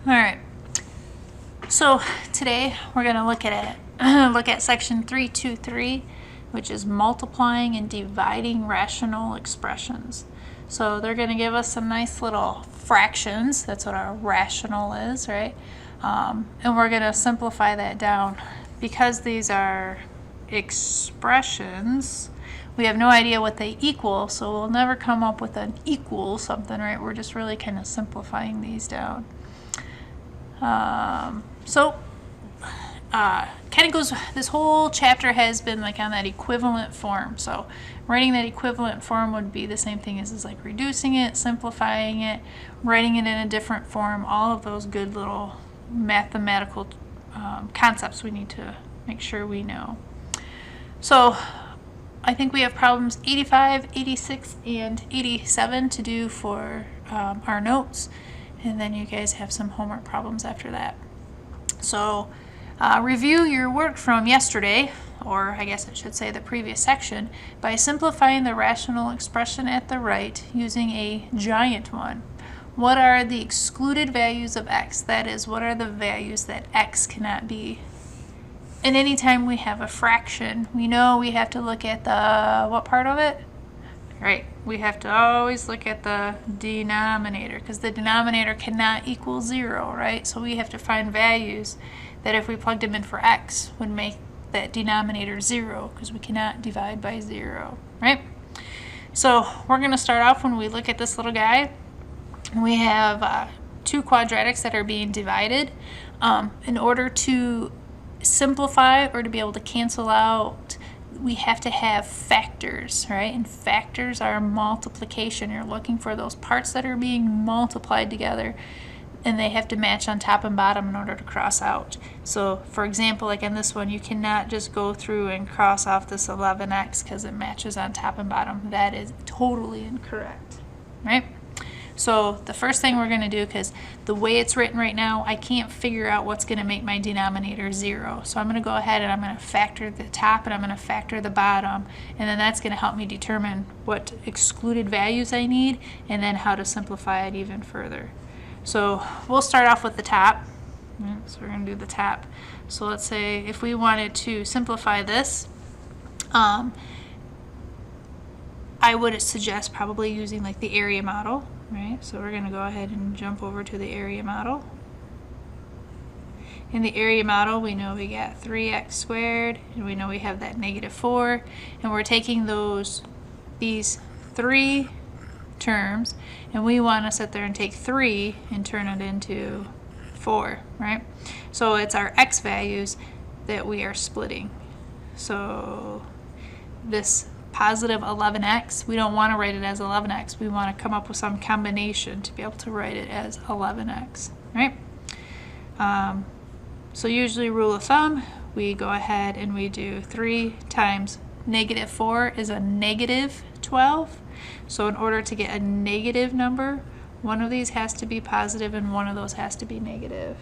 All right. So today we're going to look at section 323, which is multiplying and dividing rational expressions. So they're going to give us some nice little fractions. That's what our rational is, right? And we're going to simplify that down. Because these are expressions, we have no idea what they equal, so we'll never come up with an equal something, right? We're just really kind of simplifying these down. Kind of goes, this whole chapter has been like on that equivalent form. So writing that equivalent form would be the same thing as like reducing it, simplifying it, writing it in a different form, all of those good little mathematical concepts we need to make sure we know. So I think we have problems 85, 86, and 87 to do for our notes. And then you guys have some homework problems after that. So review your work from yesterday, or I guess I should say the previous section, by simplifying the rational expression at the right using a giant one. What are the excluded values of x? That is, what are the values that x cannot be? And anytime we have a fraction, we know we have to look at the, what part of it? Right, we have to always look at the denominator, because the denominator cannot equal 0, right? So we have to find values that if we plugged them in for x would make that denominator 0, because we cannot divide by 0, right? So we're going to start off when we look at this little guy. We have two quadratics that are being divided. In order to simplify or to be able to cancel out, we have to have factors, right? And factors are multiplication. You're looking for those parts that are being multiplied together, and they have to match on top and bottom in order to cross out. So for example, like in this one, you cannot just go through and cross off this 11x because it matches on top and bottom. That is totally incorrect, right? So the first thing we're going to do, because the way it's written right now, I can't figure out what's going to make my denominator 0. So I'm going to go ahead and I'm going to factor the top and I'm going to factor the bottom. And then that's going to help me determine what excluded values I need and then how to simplify it even further. So we'll start off with the top. So we're going to do the top. So let's say if we wanted to simplify this, I would suggest probably using like the area model. Right, so we're going to go ahead and jump over to the area model. In the area model, we know we got 3x squared, and we know we have that -4, and we're taking these three terms, and we want to sit there and take 3 and turn it into 4, right? So it's our x values that we are splitting. So this positive 11x, we don't want to write it as 11x. We want to come up with some combination to be able to write it as 11x, right? So usually rule of thumb, we go ahead and we do 3 times -4 is a -12. So in order to get a negative number, one of these has to be positive and one of those has to be negative.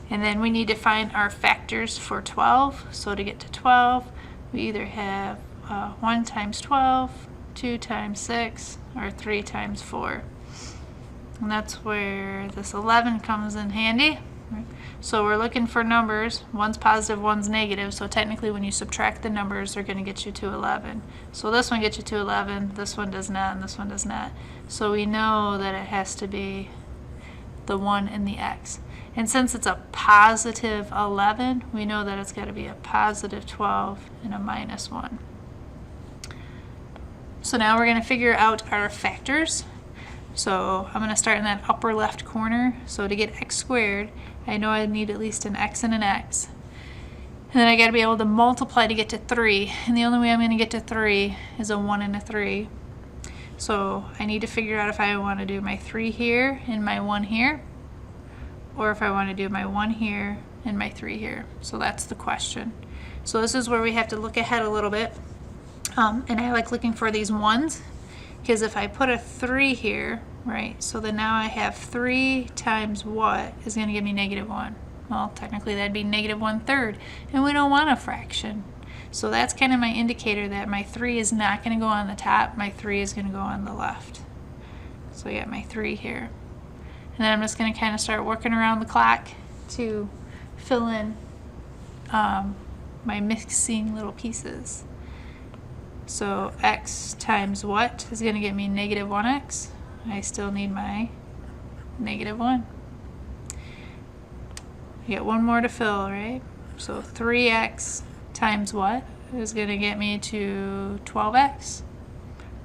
And then we need to find our factors for 12. So to get to 12, we either have 1 times 12, 2 times 6, or 3 times 4. And that's where this 11 comes in handy. So we're looking for numbers. One's positive, one's negative. So technically when you subtract the numbers, they're going to get you to 11. So this one gets you to 11, this one does not, and this one does not. So we know that it has to be the 1 and the x. And since it's a positive 11, we know that it's got to be a positive 12 and a -1. So now we're going to figure out our factors. So I'm going to start in that upper left corner. So to get x squared, I know I need at least an x and an x. And then I got to be able to multiply to get to 3. And the only way I'm going to get to 3 is a 1 and a 3. So I need to figure out if I want to do my 3 here and my 1 here, or if I want to do my 1 here and my 3 here. So that's the question. So this is where we have to look ahead a little bit. And I like looking for these 1s, because if I put a 3 here, right, so then now I have 3 times what is going to give me -1. Well, technically that'd be -1/3, and we don't want a fraction. So that's kind of my indicator that my 3 is not going to go on the top, my 3 is going to go on the left. So I got my 3 here. And then I'm just going to kind of start working around the clock to fill in my mixing little pieces. So x times what is going to get me negative 1x? I still need my negative 1. I get one more to fill, right? So 3x times what is going to get me to 12x?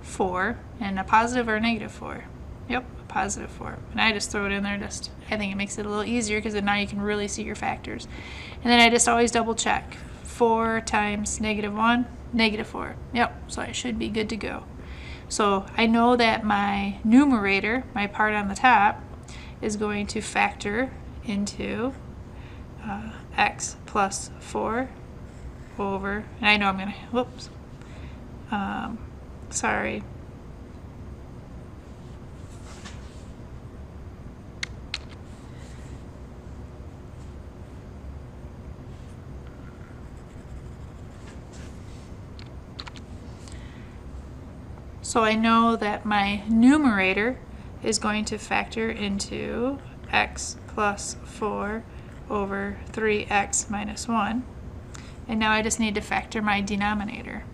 4. And a positive or a negative 4? Yep, a positive 4. And I just throw it in there. I think it makes it a little easier because then now you can really see your factors. And then I just always double check. 4 times negative 1, negative 4. Yep, so I should be good to go. So I know that my numerator, my part on the top, is going to factor into x plus 4 over, and I know I'm going to, whoops, sorry. So I know that my numerator is going to factor into x plus 4 over 3x minus 1. And now I just need to factor my denominator.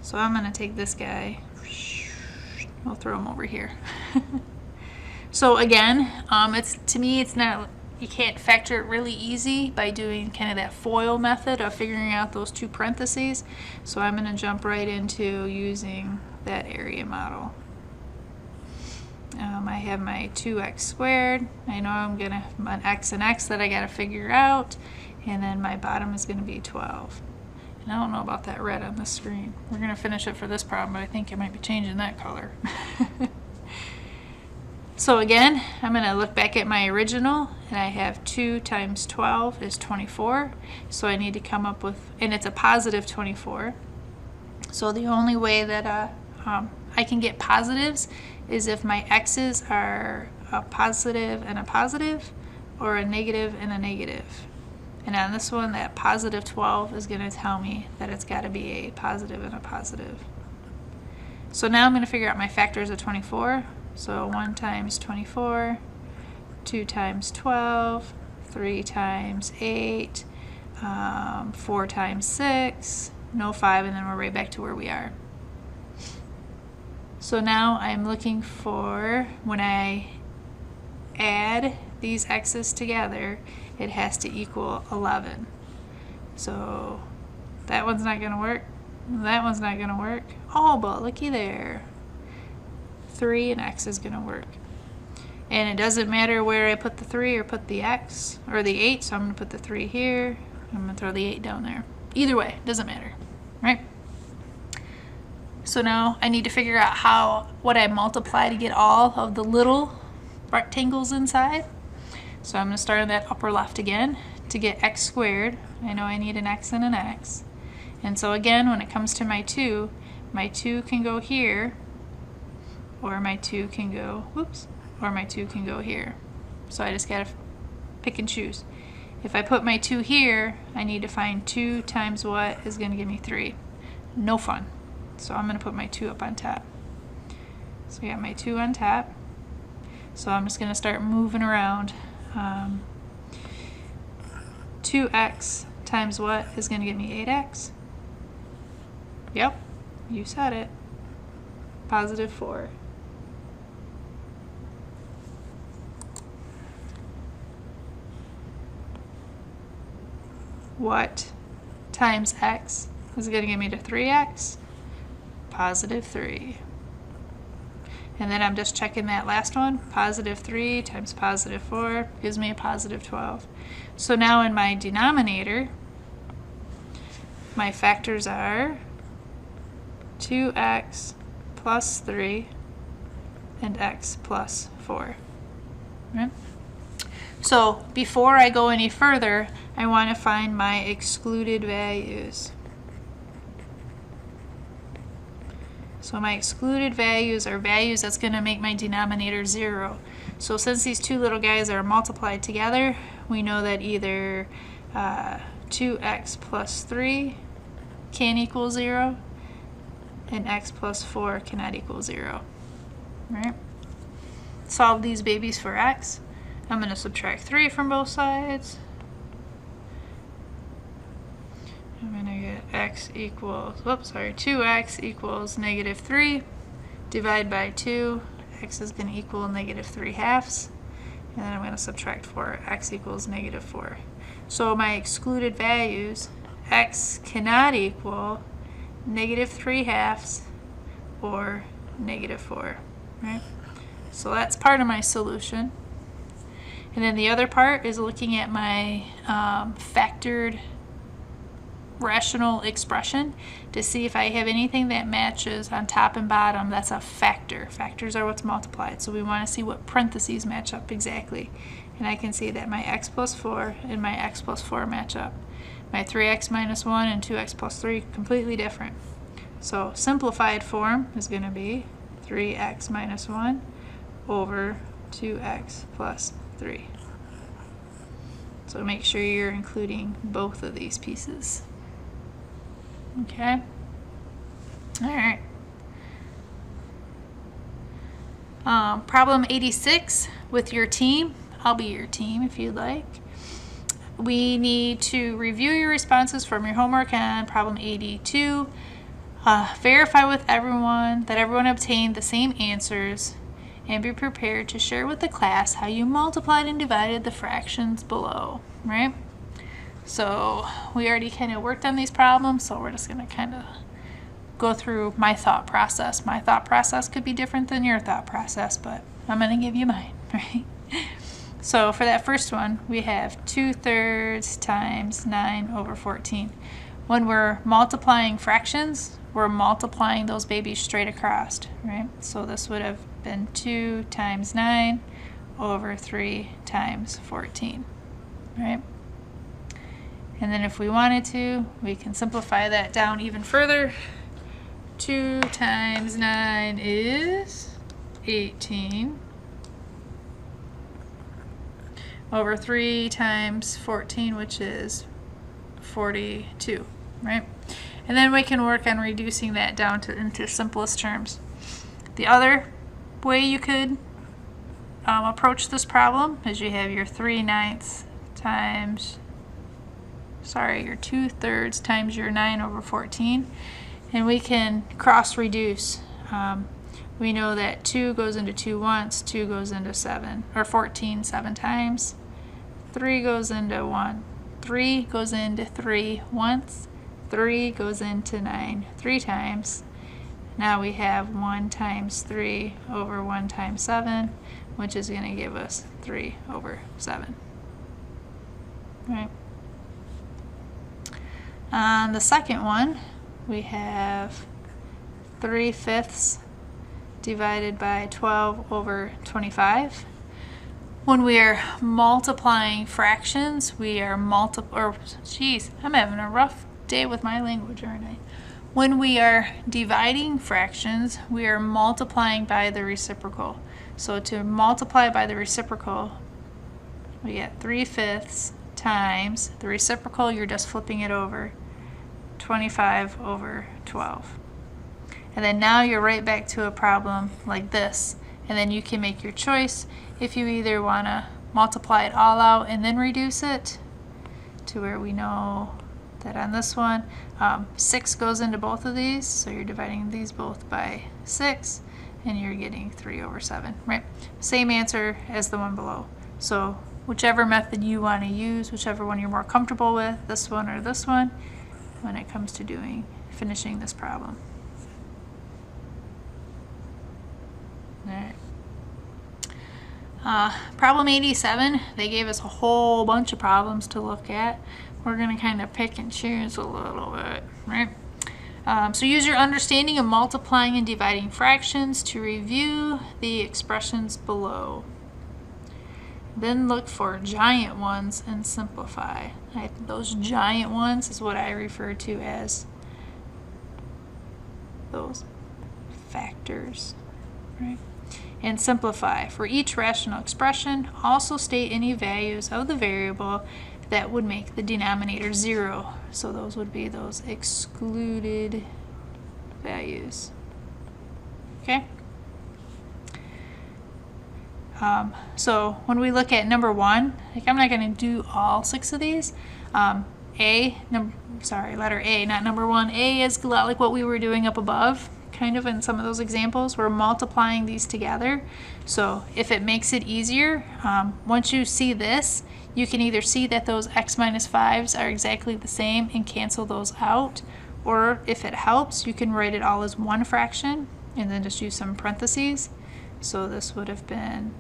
So I'm going to take this guy, I'll throw him over here. So again, to me it's not, you can't factor it really easy by doing kind of that FOIL method of figuring out those two parentheses. So I'm going to jump right into using that area model. I have my 2x squared. I know I'm going to have an x and x that I got to figure out. And then my bottom is going to be 12. And I don't know about that red on the screen. We're going to finish it for this problem, but I think it might be changing that color. So again, I'm going to look back at my original, and I have 2 times 12 is 24. So I need to come up with, and it's a positive 24. So the only way that I can get positives is if my x's are a positive and a positive, or a negative and a negative. And on this one, that positive 12 is going to tell me that it's got to be a positive and a positive. So now I'm going to figure out my factors of 24. So 1 times 24, 2 times 12, 3 times 8, 4 times 6, no 5, and then we're right back to where we are. So now I'm looking for, when I add these x's together, it has to equal 11. So that one's not going to work. That one's not going to work. Oh, but looky there. 3 and x is going to work. And it doesn't matter where I put the 3 or put the x or the 8, so I'm going to put the 3 here. I'm going to throw the 8 down there. Either way, doesn't matter, right? So now I need to figure out what I multiply to get all of the little rectangles inside. So I'm going to start in that upper left again. To get x squared, I know I need an x and an x. And so again, when it comes to my 2 can go here, or my 2 can go, whoops, or my 2 can go here. So I just gotta pick and choose. If I put my 2 here, I need to find 2 times what is gonna give me 3. No fun. So I'm gonna put my 2 up on top. So I got my 2 on top. So I'm just gonna start moving around. 2x times what is gonna give me 8x? Yep, you said it. Positive 4. What times x is going to get me to 3x? Positive 3. And then I'm just checking that last one. Positive 3 times positive 4 gives me a positive 12. So now in my denominator, my factors are 2x plus 3 and x plus 4. Right? So before I go any further, I want to find my excluded values. So my excluded values are values that's going to make my denominator 0. So since these two little guys are multiplied together, we know that either 2 2x plus 3 can equal 0, and x plus 4 cannot equal 0, right? Solve these babies for x. I'm going to subtract 3 from both sides. I'm going to get x equals, 2x equals negative 3. Divide by 2, x is going to equal negative 3 halves. And then I'm going to subtract 4, x equals negative 4. So my excluded values, x cannot equal negative 3 halves or negative 4, right? So that's part of my solution. And then the other part is looking at my factored rational expression to see if I have anything that matches on top and bottom. That's a factor. Factors are what's multiplied. So we want to see what parentheses match up exactly. And I can see that my x plus 4 and my x plus 4 match up. My 3x minus 1 and 2x plus 3 completely different. So simplified form is going to be 3x minus 1 over 2x plus 3. So make sure you're including both of these pieces. Okay. All right. Problem 86 with your team. I'll be your team if you'd like. We need to review your responses from your homework on problem 82. Verify with everyone that everyone obtained the same answers, and be prepared to share with the class how you multiplied and divided the fractions below, right? So we already kind of worked on these problems, so we're just going to kind of go through my thought process. My thought process could be different than your thought process, but I'm going to give you mine, right? So for that first one, we have 2/3 times 9 over 14. When we're multiplying fractions, we're multiplying those babies straight across, right? So this would have been 2 times 9 over 3 times 14, right? And then if we wanted to, we can simplify that down even further. 2 times 9 is 18 over 3 times 14, which is 42, right? And then we can work on reducing that down into simplest terms. The other way you could approach this problem is you have your 3/9 times, your 2/3 times your 9 over 14, and we can cross reduce. We know that 2 goes into 2 once, 2 goes into 14 7 times, 3 goes into 1, 3 goes into 3 once, 3 goes into 9 3 times. Now we have 1 times 3 over 1 times 7, which is going to give us 3 over 7. Right. On the second one, we have 3/5 divided by 12 over 25. When we are multiplying fractions, we are I'm having a rough day with my language, aren't I? When we are dividing fractions, we are multiplying by the reciprocal. So to multiply by the reciprocal, we get 3/5 times the reciprocal, you're just flipping it over, 25 over 12. And then now you're right back to a problem like this. And then you can make your choice if you either want to multiply it all out and then reduce it to where we know that on this one, 6 goes into both of these, so you're dividing these both by 6, and you're getting 3 over 7, right? Same answer as the one below. So whichever method you want to use, whichever one you're more comfortable with, this one or this one, when it comes to finishing this problem. All right. Problem 87, they gave us a whole bunch of problems to look at. We're going to kind of pick and choose a little bit, right? So use your understanding of multiplying and dividing fractions to review the expressions below. Then look for giant ones and simplify. Those giant ones is what I refer to as those factors, right? And simplify. For each rational expression, also state any values of the variable that would make the denominator 0. So those would be those excluded values. Okay? So when we look at number 1, like I'm not going to do all 6 of these. Letter A, not number 1. A is a lot like what we were doing up above, kind of in some of those examples. We're multiplying these together. So if it makes it easier, once you see this, you can either see that those x minus 5s are exactly the same and cancel those out, or if it helps, you can write it all as one fraction and then just use some parentheses. So this would have been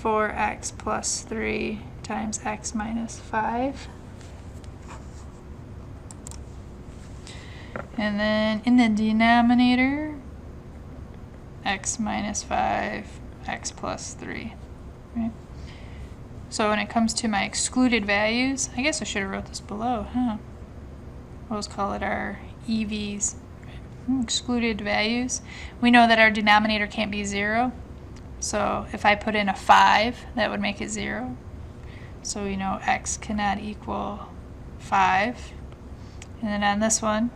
4x plus 3 times x minus 5. And then in the denominator, x minus 5, x plus 3. Right? So when it comes to my excluded values, I guess I should have wrote this below, huh? We'll just call it our EVs. Excluded values. We know that our denominator can't be 0. So if I put in a 5, that would make it 0. So we know x cannot equal 5. And then on this one,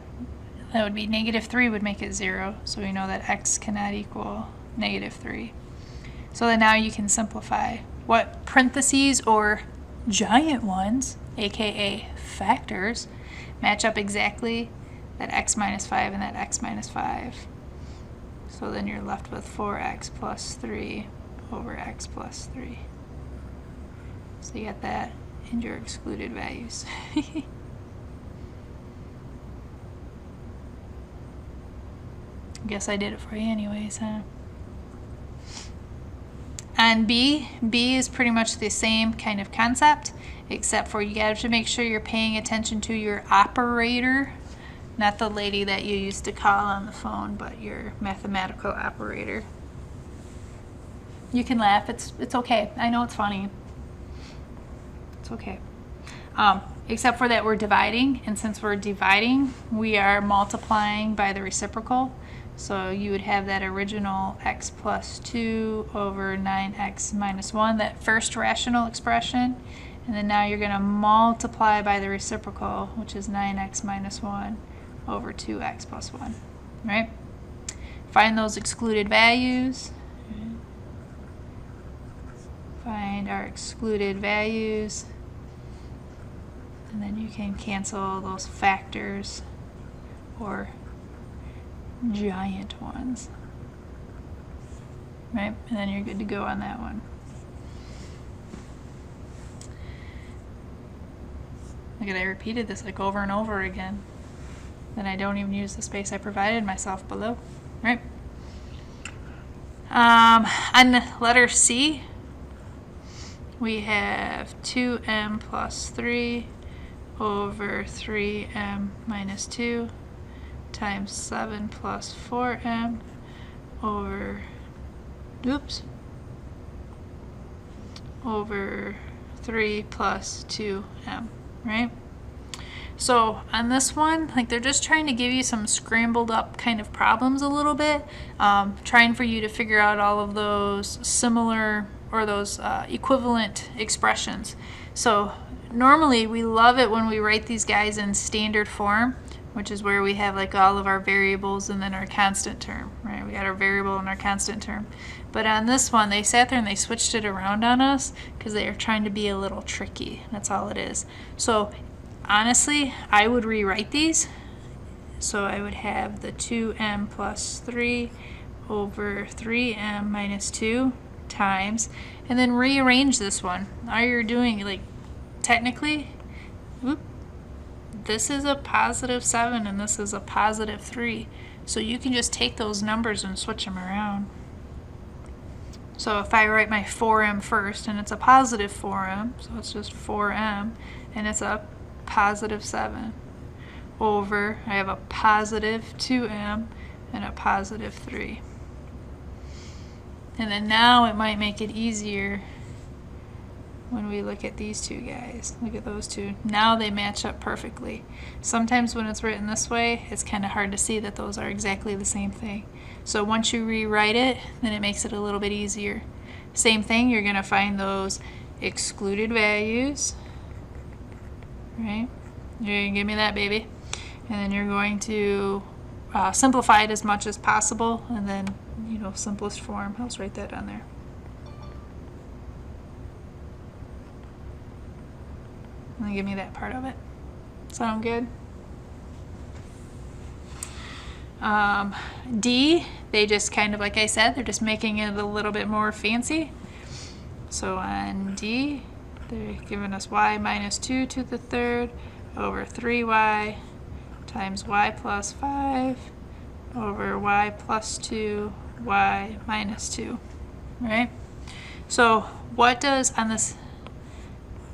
that would be negative 3 would make it 0. So we know that x cannot equal negative 3. So then now you can simplify. What parentheses or giant ones, aka factors, match up exactly that x minus 5 and that x minus 5. So then you're left with 4x plus 3 over x plus 3. So you get that in your excluded values. Guess I did it for you anyways, huh? On B is pretty much the same kind of concept, except for you have to make sure you're paying attention to your operator, not the lady that you used to call on the phone, but your mathematical operator. You can laugh, it's okay. I know it's funny. It's okay. Except for that we're dividing, and since we're dividing, we are multiplying by the reciprocal. So you would have that original x plus 2 over 9x minus 1, that first rational expression. And then now you're going to multiply by the reciprocal, which is 9x minus 1 over 2x plus 1. Right? Find those excluded values. Find our excluded values. And then you can cancel those factors or giant ones, right? And then you're good to go on that one. Look at, I repeated this like over and over again. Then I don't even use the space I provided myself below, right? On letter C, we have 2m plus 3 over 3m minus 2 times 7 plus 4m over 3 plus 2m, right? So on this one, like they're just trying to give you some scrambled up kind of problems a little bit, trying for you to figure out all of those similar or those equivalent expressions. So normally we love it when we write these guys in standard form, which is where we have like all of our variables and then our constant term, right? We got our variable and our constant term. But on this one, they sat there and they switched it around on us because they are trying to be a little tricky. That's all it is. So honestly, I would rewrite these. So I would have the 2m plus 3 over 3m minus 2 times, and then rearrange this one. All you're doing, like technically, this is a positive 7 and this is a positive 3. So you can just take those numbers and switch them around. So if I write my 4m first, and it's a positive 4m, so it's just 4m, and it's a positive 7, over, I have a positive 2m and a positive 3. And then now it might make it easier when we look at these two guys. Look at those two. Now they match up perfectly. Sometimes when it's written this way, it's kind of hard to see that those are exactly the same thing. So once you rewrite it, then it makes it a little bit easier. Same thing, you're going to find those excluded values. right? You're gonna give me that, baby. And then you're going to simplify it as much as possible, and then, you know, simplest form. I'll just write that on there. And then give me that part of it. Sound good? D, they just kind of, like I said, they're just making it a little bit more fancy. So on D, they're giving us y minus 2 to the third over 3y times y plus 5 over y plus 2, y minus 2, right? So what does on this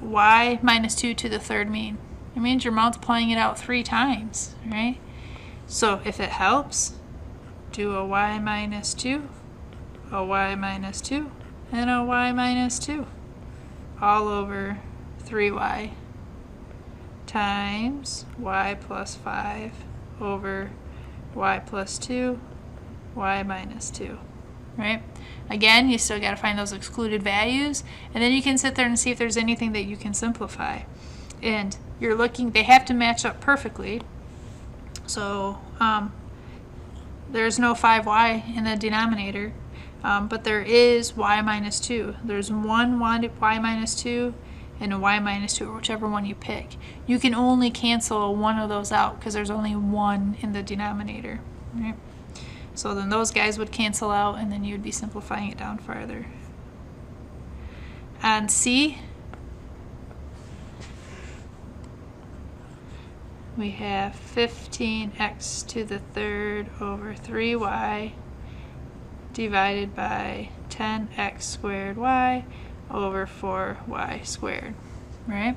y minus 2 to the third mean? It means you're multiplying it out 3 times, right? So if it helps, do a y minus 2, a y minus 2, and a y minus 2 all over 3y times y plus 5 over y plus 2, y minus 2, right? Again, you still got to find those excluded values, and then you can sit there and see if there's anything that you can simplify. And you're looking, they have to match up perfectly. So there's no 5y in the denominator, but there is y minus 2. There's one y minus 2 and a y minus 2, or whichever one you pick. You can only cancel one of those out because there's only one in the denominator, right? So then those guys would cancel out, and then you would be simplifying it down farther. On C, we have 15x to the third over 3y divided by 10x squared y over 4y squared, right?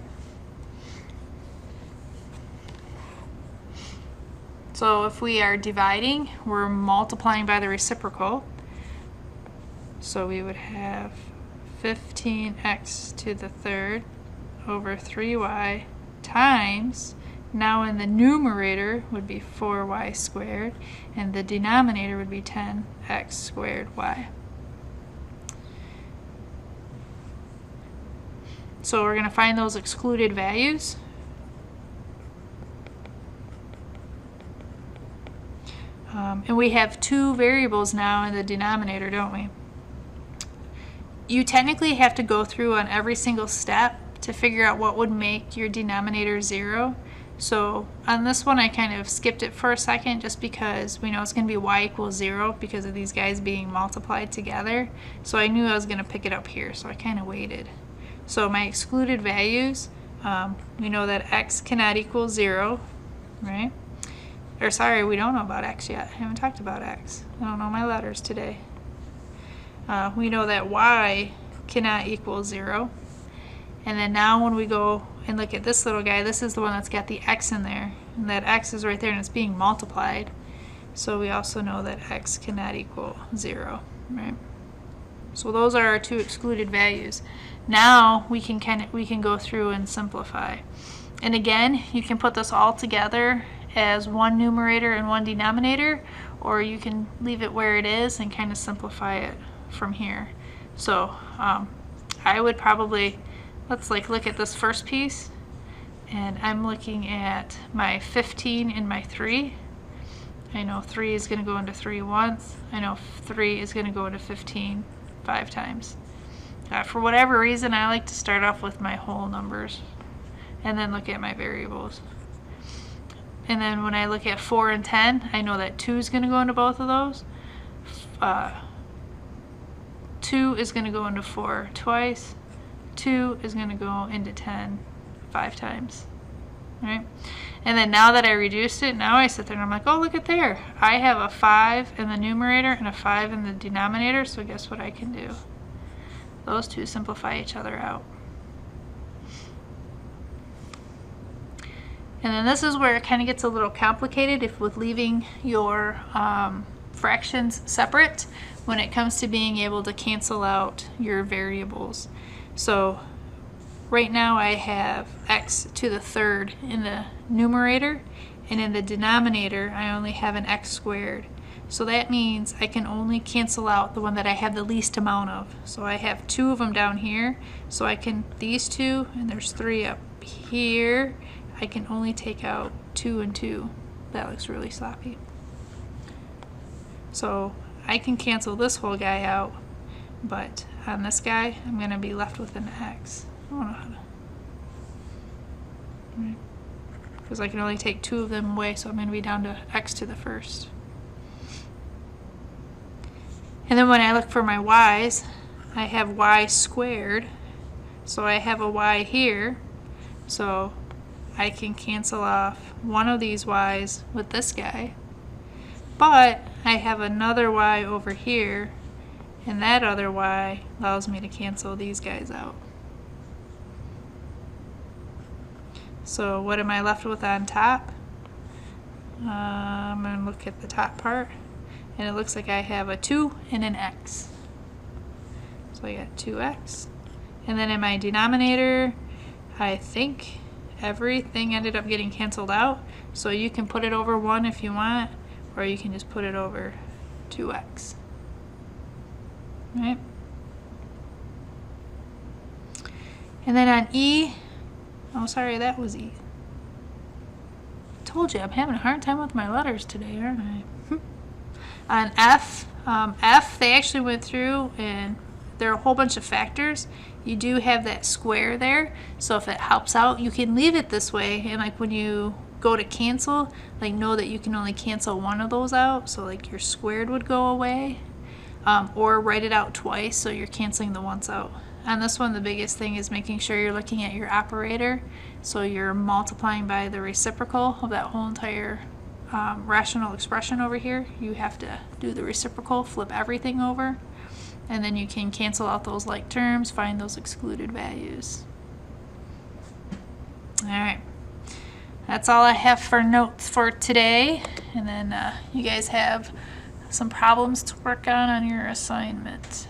So if we are dividing, we're multiplying by the reciprocal. So we would have 15x to the third over 3y times, now in the numerator would be 4y squared, and the denominator would be 10x squared y. So we're going to find those excluded values. And we have 2 variables now in the denominator, don't we? You technically have to go through on every single step to figure out what would make your denominator 0. So on this one, I kind of skipped it for a second just because we know it's going to be y equals 0 because of these guys being multiplied together. So I knew I was going to pick it up here, so I kind of waited. So my excluded values, we know that x cannot equal 0, right? Or sorry, we don't know about x yet. I haven't talked about x. I don't know my letters today. We know that y cannot equal 0. And then now when we go and look at this little guy, this is the one that's got the x in there. And that x is right there and it's being multiplied. So we also know that x cannot equal 0, right? So those are our 2 excluded values. Now we can go through and simplify. And again, you can put this all together as one numerator and one denominator, or you can leave it where it is and kind of simplify it from here. So I would probably, let's look at this first piece, and I'm looking at my 15 and my 3. I know 3 is going to go into 3 once. I know 3 is going to go into 15 5 times. For whatever reason, I like to start off with my whole numbers and then look at my variables. And then when I look at 4 and 10, I know that 2 is going to go into both of those. 2 is going to go into 4 twice. 2 is going to go into 10 5 times. Right? And then now that I reduced it, now I sit there and I'm like, oh, look at there. I have a 5 in the numerator and a 5 in the denominator, so guess what I can do? Those 2 simplify each other out. And then this is where it kind of gets a little complicated if with leaving your fractions separate when it comes to being able to cancel out your variables. So right now I have x to the third in the numerator, and in the denominator I only have an x squared. So that means I can only cancel out the one that I have the least amount of. So I have 2 of them down here, so I can, these 2, and there's 3 up here, I can only take out 2 and 2. That looks really sloppy. So I can cancel this whole guy out, but on this guy, I'm going to be left with an x. I don't know how to. Because I can only take 2 of them away, so I'm going to be down to x to the first. And then when I look for my y's, I have y squared. So I have a y here. So I can cancel off one of these y's with this guy. But I have another y over here, and that other y allows me to cancel these guys out. So what am I left with on top? I'm going to look at the top part, and it looks like I have a 2 and an x. So I got 2x. And then in my denominator, I think everything ended up getting canceled out. So you can put it over 1 if you want, or you can just put it over 2x. Right? And then on E, oh sorry, that was E. Told you I'm having a hard time with my letters today, aren't I? On F, F, they actually went through and there are a whole bunch of factors. You do have that square there, so if it helps out, you can leave it this way, and like when you go to cancel, like know that you can only cancel one of those out, so like your squared would go away, or write it out twice so you're canceling the ones out. On this one, the biggest thing is making sure you're looking at your operator, so you're multiplying by the reciprocal of that whole entire rational expression over here. You have to do the reciprocal, flip everything over, and then you can cancel out those like terms, find those excluded values. Alright, that's all I have for notes for today, and then you guys have some problems to work on your assignment.